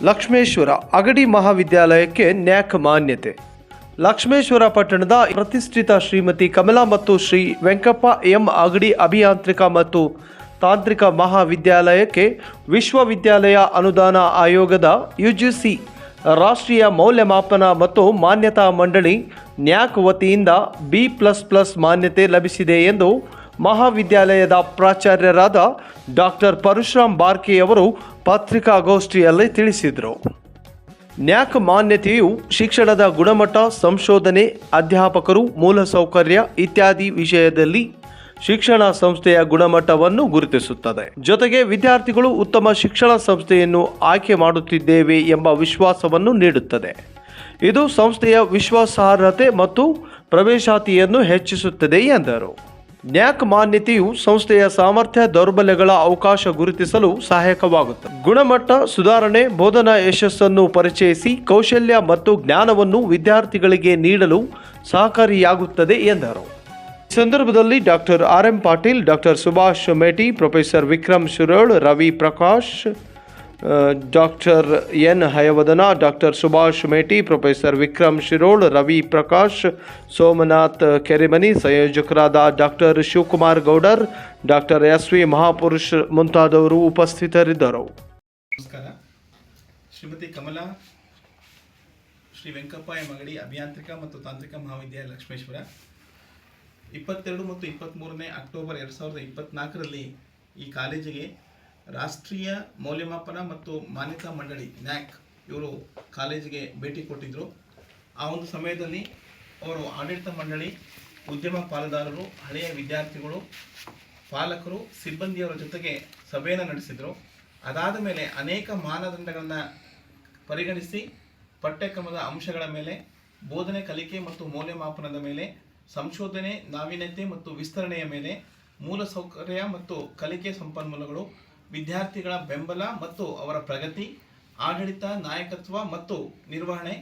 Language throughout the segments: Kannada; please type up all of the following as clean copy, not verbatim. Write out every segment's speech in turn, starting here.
ಲಕ್ಷ್ಮೇಶ್ವರ ಅಗಡಿ ಮಹಾವಿದ್ಯಾಲಯಕ್ಕೆ ನ್ಯಾಕ್ ಮಾನ್ಯತೆ. ಲಕ್ಷ್ಮೇಶ್ವರ ಪಟ್ಟಣದ ಪ್ರತಿಷ್ಠಿತ ಶ್ರೀಮತಿ ಕಮಲಾ ಮತ್ತು ಶ್ರೀ ವೆಂಕಪ್ಪ ಎಂ ಅಗಡಿ ಅಭಿಯಾಂತ್ರಿಕ ಮತ್ತು ತಾಂತ್ರಿಕ ಮಹಾವಿದ್ಯಾಲಯಕ್ಕೆ ವಿಶ್ವವಿದ್ಯಾಲಯ ಅನುದಾನ ಆಯೋಗದ ಯುಜಿಸಿ ರಾಷ್ಟ್ರೀಯ ಮೌಲ್ಯಮಾಪನ ಮತ್ತು ಮಾನ್ಯತಾ ಮಂಡಳಿ ನ್ಯಾಕ್ ವತಿಯಿಂದ B++ ಮಾನ್ಯತೆ ಲಭಿಸಿದೆ ಎಂದು ಮಹಾವಿದ್ಯಾಲಯದ ಪ್ರಾಚಾರ್ಯರಾದ ಡಾಕ್ಟರ್ ಪರಶುರಾಮ್ ಬಾರ್ಕೆಯವರು ಪತ್ರಿಕಾಗೋಷ್ಠಿಯಲ್ಲಿ ತಿಳಿಸಿದರು. ನ್ಯಾಕ್ ಮಾನ್ಯತೆಯು ಶಿಕ್ಷಣದ ಗುಣಮಟ್ಟ, ಸಂಶೋಧನೆ, ಅಧ್ಯಾಪಕರು, ಮೂಲಸೌಕರ್ಯ ಇತ್ಯಾದಿ ವಿಷಯದಲ್ಲಿ ಶಿಕ್ಷಣ ಸಂಸ್ಥೆಯ ಗುಣಮಟ್ಟವನ್ನು ಗುರುತಿಸುತ್ತದೆ. ಜೊತೆಗೆ ವಿದ್ಯಾರ್ಥಿಗಳು ಉತ್ತಮ ಶಿಕ್ಷಣ ಸಂಸ್ಥೆಯನ್ನು ಆಯ್ಕೆ ಮಾಡುತ್ತಿದ್ದೇವೆ ಎಂಬ ವಿಶ್ವಾಸವನ್ನು ನೀಡುತ್ತದೆ. ಇದು ಸಂಸ್ಥೆಯ ವಿಶ್ವಾಸಾರ್ಹತೆ ಮತ್ತು ಪ್ರವೇಶಾತಿಯನ್ನು ಹೆಚ್ಚಿಸುತ್ತದೆ ಎಂದರು. ನ್ಯಾಕ್ ಮಾನ್ಯತೆಯು ಸಂಸ್ಥೆಯ ಸಾಮರ್ಥ್ಯ, ದೌರ್ಬಲ್ಯಗಳ ಅವಕಾಶ ಗುರುತಿಸಲು ಸಹಾಯಕವಾಗುತ್ತದೆ. ಗುಣಮಟ್ಟ ಸುಧಾರಣೆ, ಬೋಧನಾ ಯಶಸ್ಸನ್ನು ಪರಿಚಯಿಸಿ ಕೌಶಲ್ಯ ಮತ್ತು ಜ್ಞಾನವನ್ನು ವಿದ್ಯಾರ್ಥಿಗಳಿಗೆ ನೀಡಲು ಸಹಕಾರಿಯಾಗುತ್ತದೆ ಎಂದರು. ಈ ಸಂದರ್ಭದಲ್ಲಿ doctor R.M. Patil, doctor Subhash Meti, professor Vikram Shirol, Ravi Prakash, doctor N Hayavadana, doctor Subhash Meti, professor Vikram Shirol, Ravi Prakash, Somanath Keremani, ಸಂಯೋಜಕರಾದ doctor Shivakumar Goudar, doctor SV Mahapurush ಮುಂತಾದವರು ಉಪಸ್ಥಿತರಿದ್ದರು. ನಮಸ್ಕಾರ. ಶ್ರೀಮತಿ ಕಮಲಾ ಶ್ರೀ ವೆಂಕಪ್ಪ ಎಂ ಅಗಡಿ ಅಭಿಯಾಂತ್ರಿಕ ಮತ್ತು ತಾಂತ್ರಿಕ ಮಹಾವಿದ್ಯಾಲಯ ಲಕ್ಷ್ಮೇಶ್ವರ 22 ಮತ್ತು 23 ಅಕ್ಟೋಬರ್ 2024ರಲ್ಲಿ ಈ ಕಾಲೇಜಿಗೆ ರಾಷ್ಟ್ರೀಯ ಮೌಲ್ಯಮಾಪನ ಮತ್ತು ಮಾನ್ಯತಾ ಮಂಡಳಿ ನ್ಯಾಕ್ ಇವರು ಕಾಲೇಜಿಗೆ ಭೇಟಿ ಕೊಟ್ಟಿದ್ದರು. ಆ ಒಂದು ಸಮಯದಲ್ಲಿ ಅವರು ಆಡಳಿತ ಮಂಡಳಿ, ಉದ್ಯಮ ಪಾಲುದಾರರು, ಹಳೆಯ ವಿದ್ಯಾರ್ಥಿಗಳು, ಪಾಲಕರು, ಸಿಬ್ಬಂದಿಯವರ ಜೊತೆಗೆ ಸಭೆಯನ್ನು ನಡೆಸಿದರು. ಅದಾದ ಮೇಲೆ ಅನೇಕ ಮಾನದಂಡಗಳನ್ನು ಪರಿಗಣಿಸಿ ಪಠ್ಯಕ್ರಮದ ಅಂಶಗಳ ಮೇಲೆ, ಬೋಧನೆ, ಕಲಿಕೆ ಮತ್ತು ಮೌಲ್ಯಮಾಪನದ ಮೇಲೆ, ಸಂಶೋಧನೆ, ನಾವೀನ್ಯತೆ ಮತ್ತು ವಿಸ್ತರಣೆಯ ಮೇಲೆ, ಮೂಲಸೌಕರ್ಯ ಮತ್ತು ಕಲಿಕೆ ಸಂಪನ್ಮೂಲಗಳು, ವಿದ್ಯಾರ್ಥಿಗಳ ಬೆಂಬಲ ಮತ್ತು ಅವರ ಪ್ರಗತಿ, ಆಡಳಿತ, ನಾಯಕತ್ವ ಮತ್ತು ನಿರ್ವಹಣೆ,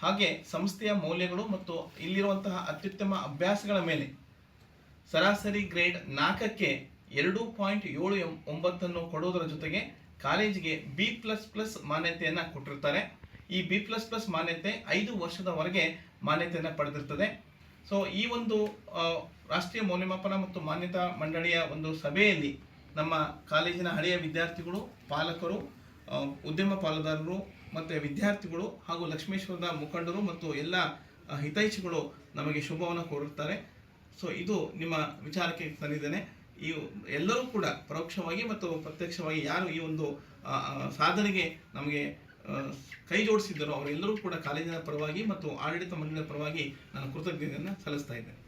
ಹಾಗೆ ಸಂಸ್ಥೆಯ ಮೌಲ್ಯಗಳು ಮತ್ತು ಇಲ್ಲಿರುವಂತಹ ಅತ್ಯುತ್ತಮ ಅಭ್ಯಾಸಗಳ ಮೇಲೆ ಸರಾಸರಿ ಗ್ರೇಡ್ 4ಕ್ಕೆ 2.79 ಕೊಡುವುದರ ಜೊತೆಗೆ ಕಾಲೇಜಿಗೆ B++ ಮಾನ್ಯತೆಯನ್ನು ಕೊಟ್ಟಿರ್ತಾರೆ. ಈ B++ ಮಾನ್ಯತೆ 5 ವರ್ಷದವರೆಗೆ ಮಾನ್ಯತೆಯನ್ನು ಪಡೆದಿರ್ತದೆ. ಸೊ ಈ ಒಂದು ರಾಷ್ಟ್ರೀಯ ಮೌಲ್ಯಮಾಪನ ಮತ್ತು ಮಾನ್ಯತಾ ಮಂಡಳಿಯ ಒಂದು ಸಭೆಯಲ್ಲಿ ನಮ್ಮ ಕಾಲೇಜಿನ ಹಳೆಯ ವಿದ್ಯಾರ್ಥಿಗಳು, ಪಾಲಕರು, ಉದ್ಯಮ ಪಾಲುದಾರರು ಮತ್ತು ವಿದ್ಯಾರ್ಥಿಗಳು ಹಾಗೂ ಲಕ್ಷ್ಮೇಶ್ವರದ ಮುಖಂಡರು ಮತ್ತು ಎಲ್ಲ ಹಿತೈಷಿಗಳು ನಮಗೆ ಶುಭವನ್ನು ಕೋರುತ್ತಾರೆ. ಸೊ ಇದು ನಿಮ್ಮ ವಿಚಾರಕ್ಕೆ ತಂದಿದ್ದೇನೆ. ಈ ಎಲ್ಲರೂ ಕೂಡ ಪರೋಕ್ಷವಾಗಿ ಮತ್ತು ಪ್ರತ್ಯಕ್ಷವಾಗಿ ಯಾರು ಈ ಒಂದು ಸಾಧನೆಗೆ ನಮಗೆ ಕೈ ಜೋಡಿಸಿದ್ದರೋ ಅವರೆಲ್ಲರೂ ಕೂಡ ಕಾಲೇಜಿನ ಪರವಾಗಿ ಮತ್ತು ಆಡಳಿತ ಮಂಡಳಿಯ ಪರವಾಗಿ ನಾನು ಕೃತಜ್ಞತೆಯನ್ನು ಸಲ್ಲಿಸ್ತಾ ಇದ್ದೇನೆ.